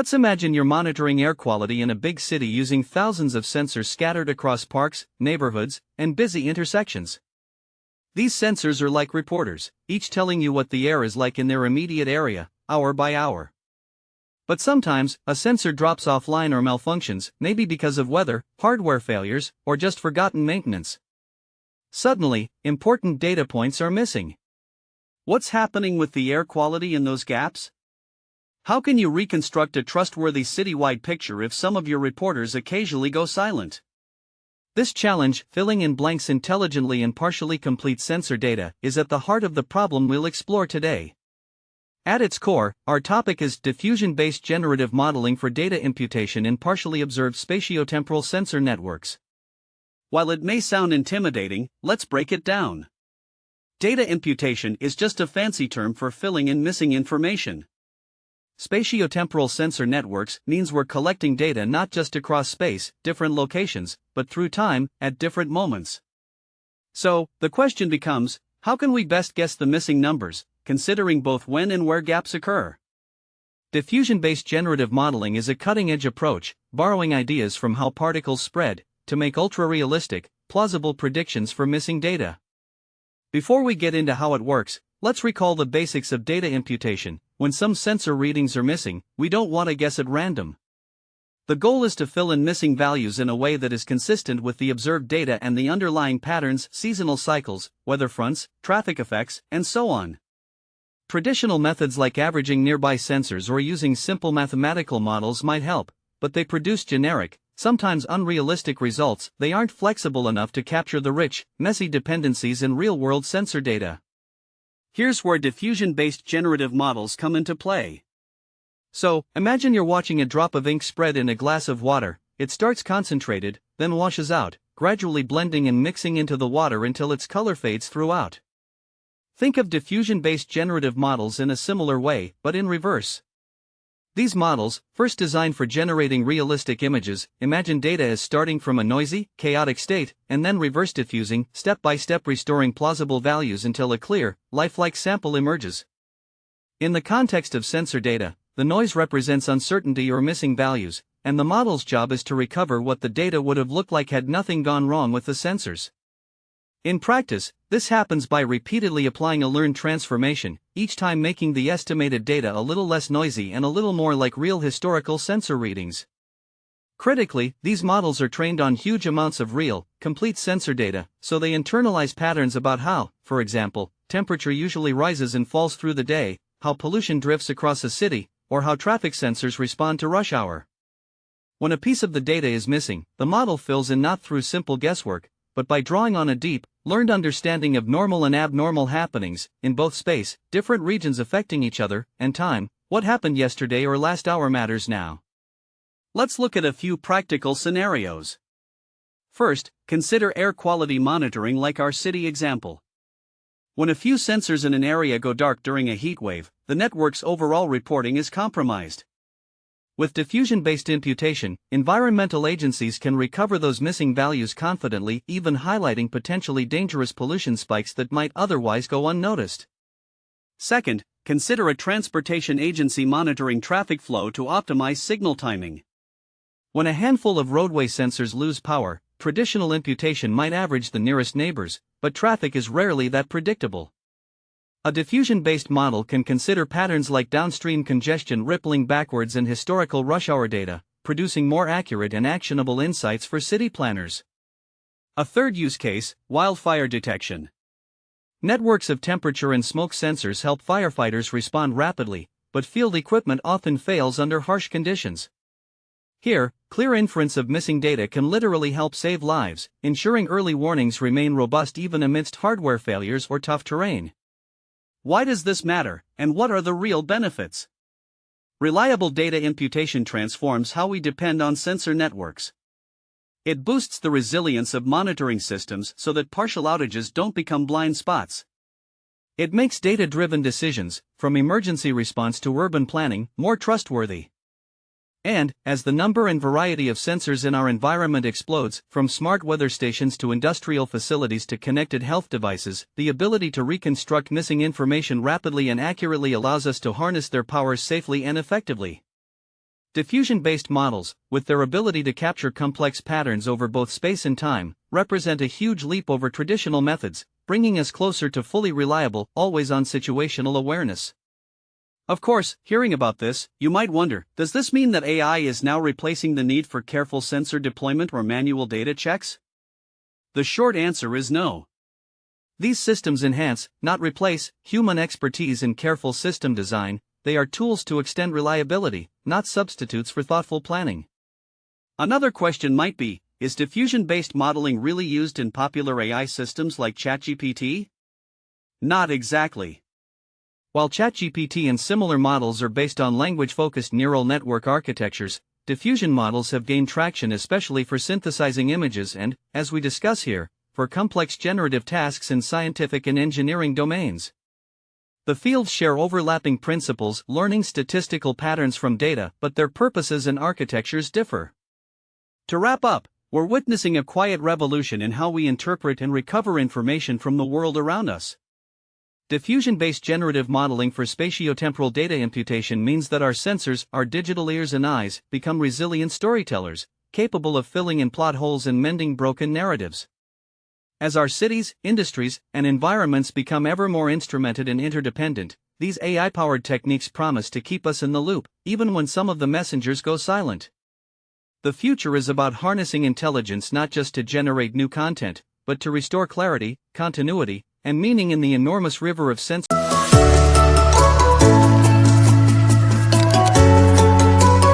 Let's imagine you're monitoring air quality in a big city using thousands of sensors scattered across parks, neighborhoods, and busy intersections. These sensors are like reporters, each telling you what the air is like in their immediate area, hour by hour. But sometimes, a sensor drops offline or malfunctions, maybe because of weather, hardware failures, or just forgotten maintenance. Suddenly, important data points are missing. What's happening with the air quality in those gaps? How can you reconstruct a trustworthy citywide picture if some of your reporters occasionally go silent? This challenge, filling in blanks intelligently and partially complete sensor data, is at the heart of the problem we'll explore today. At its core, our topic is diffusion-based generative modeling for data imputation in partially observed spatiotemporal sensor networks. While it may sound intimidating, let's break it down. Data imputation is just a fancy term for filling in missing information. Spatiotemporal sensor networks means we're collecting data not just across space, different locations, but through time, at different moments. So, the question becomes, how can we best guess the missing numbers, considering both when and where gaps occur? Diffusion-based generative modeling is a cutting-edge approach, borrowing ideas from how particles spread, to make ultra-realistic, plausible predictions for missing data. Before we get into how it works, let's recall the basics of data imputation. When some sensor readings are missing, we don't want to guess at random. The goal is to fill in missing values in a way that is consistent with the observed data and the underlying patterns, seasonal cycles, weather fronts, traffic effects, and so on. Traditional methods like averaging nearby sensors or using simple mathematical models might help, but they produce generic, sometimes unrealistic results. They aren't flexible enough to capture the rich, messy dependencies in real-world sensor data. Here's where diffusion-based generative models come into play. So, imagine you're watching a drop of ink spread in a glass of water. It starts concentrated, then washes out, gradually blending and mixing into the water until its color fades throughout. Think of diffusion-based generative models in a similar way, but in reverse. These models, first designed for generating realistic images, imagine data as starting from a noisy, chaotic state, and then reverse diffusing, step by step restoring plausible values until a clear, lifelike sample emerges. In the context of sensor data, the noise represents uncertainty or missing values, and the model's job is to recover what the data would have looked like had nothing gone wrong with the sensors. In practice, this happens by repeatedly applying a learned transformation, each time making the estimated data a little less noisy and a little more like real historical sensor readings. Critically, these models are trained on huge amounts of real, complete sensor data, so they internalize patterns about how, for example, temperature usually rises and falls through the day, how pollution drifts across a city, or how traffic sensors respond to rush hour. When a piece of the data is missing, the model fills in not through simple guesswork, but by drawing on a deep, learned understanding of normal and abnormal happenings, in both space, different regions affecting each other, and time. What happened yesterday or last hour matters now. Let's look at a few practical scenarios. First, consider air quality monitoring like our city example. When a few sensors in an area go dark during a heat wave, the network's overall reporting is compromised. With diffusion-based imputation, environmental agencies can recover those missing values confidently, even highlighting potentially dangerous pollution spikes that might otherwise go unnoticed. Second, consider a transportation agency monitoring traffic flow to optimize signal timing. When a handful of roadway sensors lose power, traditional imputation might average the nearest neighbors, but traffic is rarely that predictable. A diffusion-based model can consider patterns like downstream congestion rippling backwards and historical rush hour data, producing more accurate and actionable insights for city planners. A third use case, wildfire detection. Networks of temperature and smoke sensors help firefighters respond rapidly, but field equipment often fails under harsh conditions. Here, clear inference of missing data can literally help save lives, ensuring early warnings remain robust even amidst hardware failures or tough terrain. Why does this matter, and what are the real benefits? Reliable data imputation transforms how we depend on sensor networks. It boosts the resilience of monitoring systems so that partial outages don't become blind spots. It makes data-driven decisions, from emergency response to urban planning, more trustworthy. And, as the number and variety of sensors in our environment explodes, from smart weather stations to industrial facilities to connected health devices, the ability to reconstruct missing information rapidly and accurately allows us to harness their powers safely and effectively. Diffusion-based models, with their ability to capture complex patterns over both space and time, represent a huge leap over traditional methods, bringing us closer to fully reliable, always-on situational awareness. Of course, hearing about this, you might wonder, does this mean that AI is now replacing the need for careful sensor deployment or manual data checks? The short answer is no. These systems enhance, not replace, human expertise in careful system design. They are tools to extend reliability, not substitutes for thoughtful planning. Another question might be, is diffusion-based modeling really used in popular AI systems like ChatGPT? Not exactly. While ChatGPT and similar models are based on language-focused neural network architectures, diffusion models have gained traction especially for synthesizing images and, as we discuss here, for complex generative tasks in scientific and engineering domains. The fields share overlapping principles, learning statistical patterns from data, but their purposes and architectures differ. To wrap up, we're witnessing a quiet revolution in how we interpret and recover information from the world around us. Diffusion-based generative modeling for spatiotemporal data imputation means that our sensors, our digital ears and eyes, become resilient storytellers, capable of filling in plot holes and mending broken narratives. As our cities, industries, and environments become ever more instrumented and interdependent, these AI-powered techniques promise to keep us in the loop, even when some of the messengers go silent. The future is about harnessing intelligence not just to generate new content, but to restore clarity, continuity, and meaning in the enormous river of sense.